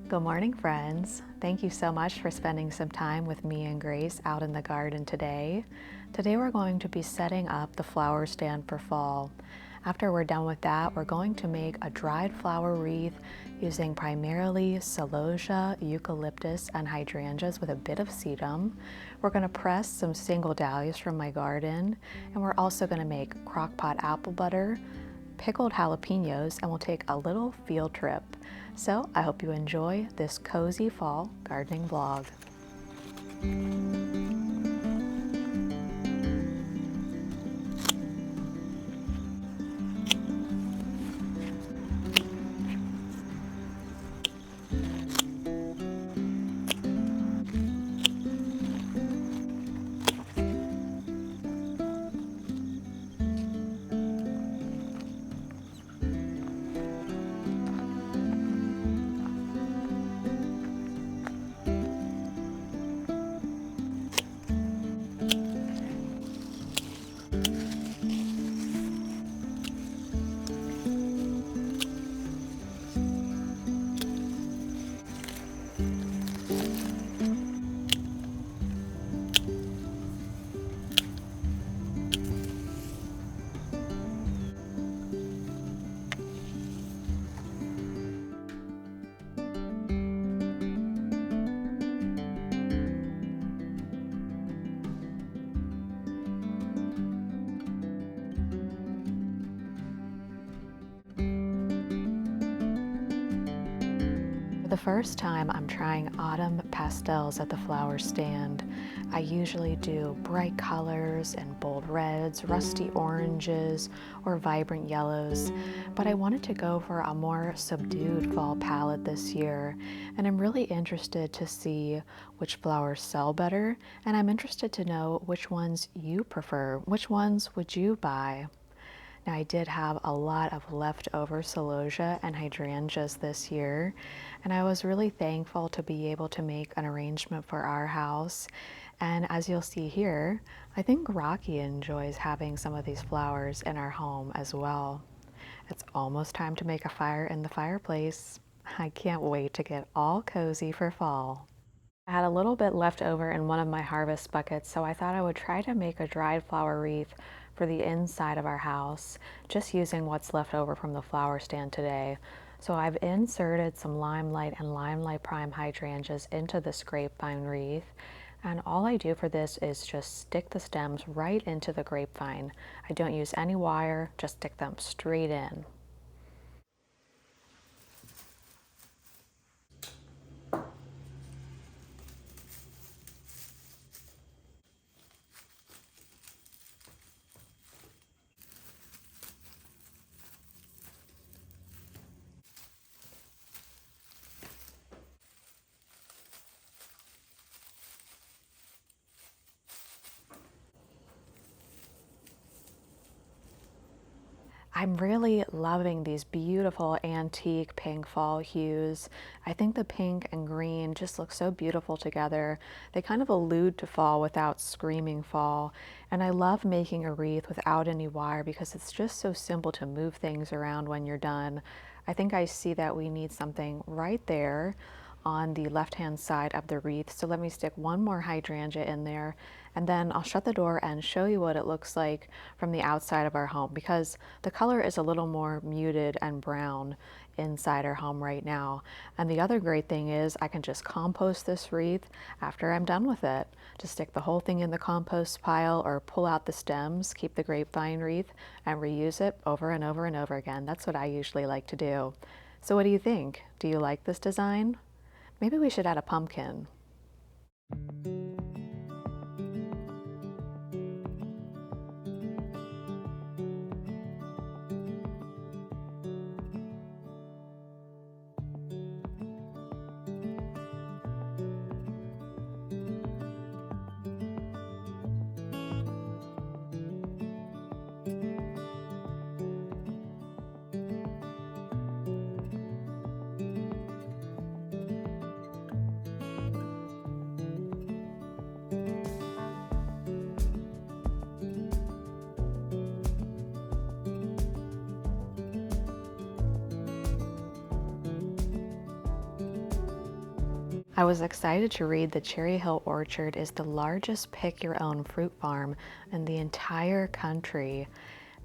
Good morning, friends. Thank you so much for spending some time with me and Grace out in the garden today. Today we're going to be setting up the flower stand for fall. After we're done with that, we're going to make a dried flower wreath using primarily Celosia, eucalyptus, and hydrangeas with a bit of sedum. We're going to press some single dahlias from my garden, and we're also going to make crock pot apple butter, pickled jalapenos, and we'll take a little field trip. So I hope you enjoy this cozy fall gardening vlog. For the first time, I'm trying autumn pastels at the flower stand. I usually do bright colors and bold reds, rusty oranges, or vibrant yellows, but I wanted to go for a more subdued fall palette this year, and I'm really interested to see which flowers sell better, and I'm interested to know which ones you prefer. Which ones would you buy? Now, I did have a lot of leftover Celosia and hydrangeas this year, and I was really thankful to be able to make an arrangement for our house. And as you'll see here, I think Rocky enjoys having some of these flowers in our home as well. It's almost time to make a fire in the fireplace. I can't wait to get all cozy for fall. I had a little bit left over in one of my harvest buckets, so I thought I would try to make a dried flower wreath for the inside of our house, just using what's left over from the flower stand today. So I've inserted some Limelight and Limelight Prime hydrangeas into this grapevine wreath, and all I do for this is just stick the stems right into the grapevine. I don't use any wire, just stick them straight in. I'm really loving these beautiful antique pink fall hues. I think the pink and green just look so beautiful together. They kind of allude to fall without screaming fall. And I love making a wreath without any wire because it's just so simple to move things around when you're done. I think I see that we need something right there on the left-hand side of the wreath. So let me stick one more hydrangea in there, and then I'll shut the door and show you what it looks like from the outside of our home, because the color is a little more muted and brown inside our home right now. And the other great thing is I can just compost this wreath after I'm done with it. Just stick the whole thing in the compost pile or pull out the stems, keep the grapevine wreath, and reuse it over and over and over again. That's what I usually like to do. So what do you think? Do you like this design? Maybe we should add a pumpkin. I was excited to read the Cherry Hill Orchard is the largest pick-your-own fruit farm in the entire country.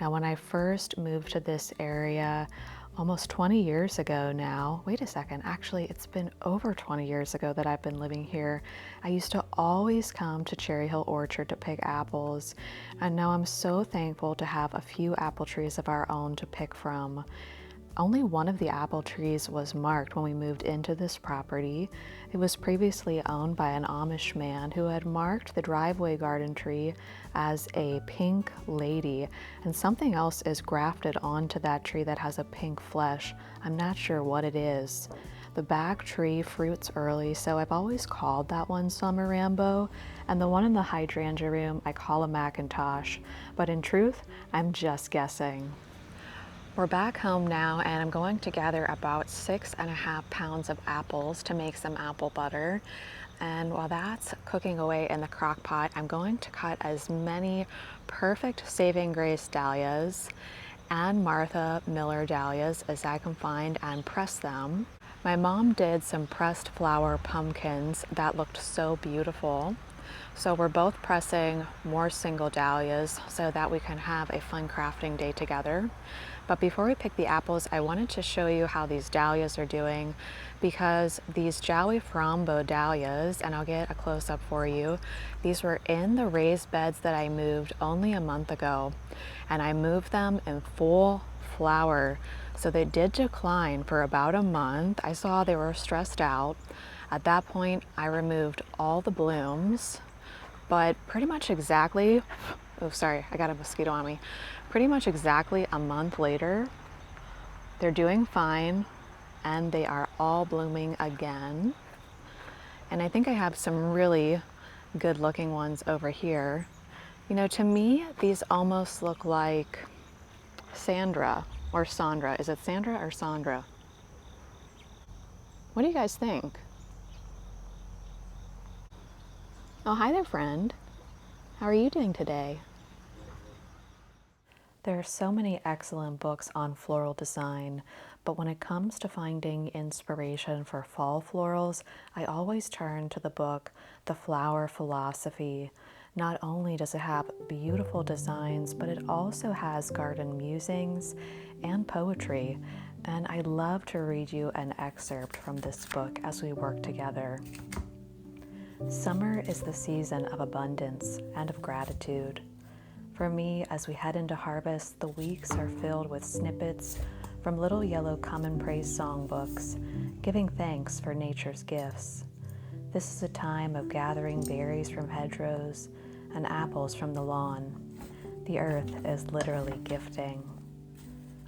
Now, when I first moved to this area almost 20 years ago now, wait a second, actually it's been over 20 years ago that I've been living here, I used to always come to Cherry Hill Orchard to pick apples, and now I'm so thankful to have a few apple trees of our own to pick from. Only one of the apple trees was marked when we moved into this property. It was previously owned by an Amish man who had marked the driveway garden tree as a pink lady, and something else is grafted onto that tree that has a pink flesh. I'm not sure what it is. The back tree fruits early, so I've always called that one Summer Rambo, and the one in the hydrangea room I call a Macintosh, but in truth, I'm just guessing. We're back home now, and I'm going to gather about 6.5 pounds of apples to make some apple butter. And while that's cooking away in the crock pot, I'm going to cut as many perfect saving grace dahlias and Martha Miller dahlias as I can find and press them. My mom did some pressed flower pumpkins that looked so beautiful. So we're both pressing more single dahlias so that we can have a fun crafting day together. But before we pick the apples, I wanted to show you how these dahlias are doing, because these Jowie Frambo dahlias, and I'll get a close-up for you, these were in the raised beds that I moved only a month ago, and I moved them in full flower. So they did decline for about a month. I saw they were stressed out. At that point, I removed all the blooms, but pretty much exactly, oh sorry, I got a mosquito on me. Pretty much exactly a month later, they're doing fine and they are all blooming again. And I think I have some really good looking ones over here. You know, to me, these almost look like Sandra or Sandra. Is it Sandra or Sandra? What do you guys think? Oh, hi there, friend. How are you doing today? There are so many excellent books on floral design, but when it comes to finding inspiration for fall florals, I always turn to the book, The Flower Philosophy. Not only does it have beautiful designs, but it also has garden musings and poetry, and I'd love to read you an excerpt from this book as we work together. Summer is the season of abundance and of gratitude. For me, as we head into harvest, the weeks are filled with snippets from little yellow common praise songbooks, giving thanks for nature's gifts. This is a time of gathering berries from hedgerows and apples from the lawn. The earth is literally gifting.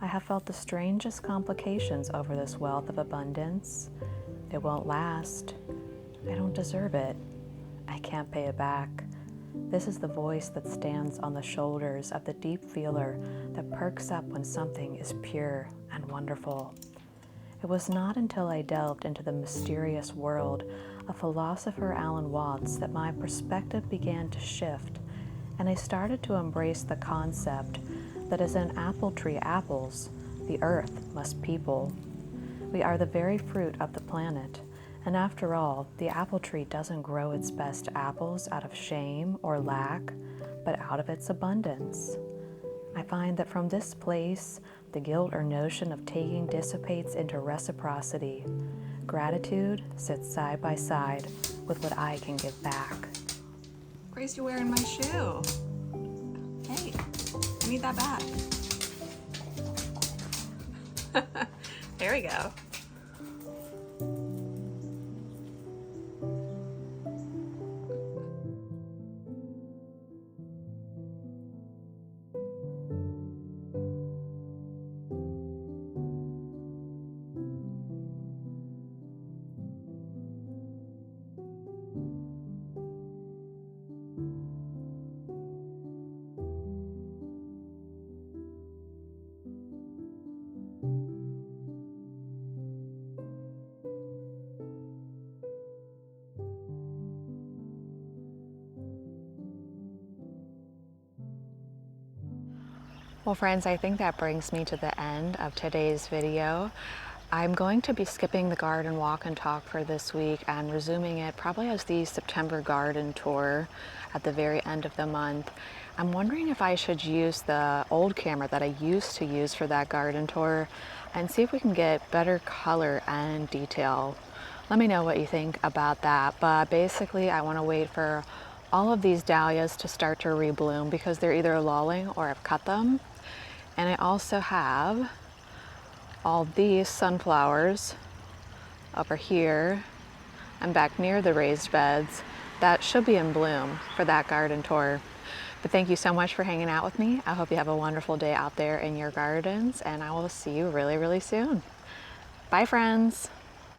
I have felt the strangest complications over this wealth of abundance. It won't last. I don't deserve it. I can't pay it back. This is the voice that stands on the shoulders of the deep feeler that perks up when something is pure and wonderful. It was not until I delved into the mysterious world of philosopher Alan Watts that my perspective began to shift, and I started to embrace the concept that as an apple tree apples, the earth must people. We are the very fruit of the planet. And after all, the apple tree doesn't grow its best apples out of shame or lack, but out of its abundance. I find that from this place, the guilt or notion of taking dissipates into reciprocity. Gratitude sits side by side with what I can give back. Grace, you're wearing my shoe. Hey, I need that back. There we go. Well, friends, I think that brings me to the end of today's video. I'm going to be skipping the garden walk and talk for this week and resuming it probably as the September garden tour at the very end of the month. I'm wondering if I should use the old camera that I used to use for that garden tour and see if we can get better color and detail. Let me know what you think about that. But basically, I want to wait for all of these dahlias to start to rebloom because they're either lulling or I've cut them. And I also have all these sunflowers over here and back near the raised beds that should be in bloom for that garden tour. But thank you so much for hanging out with me. I hope you have a wonderful day out there in your gardens, and I will see you really, really soon. Bye, friends.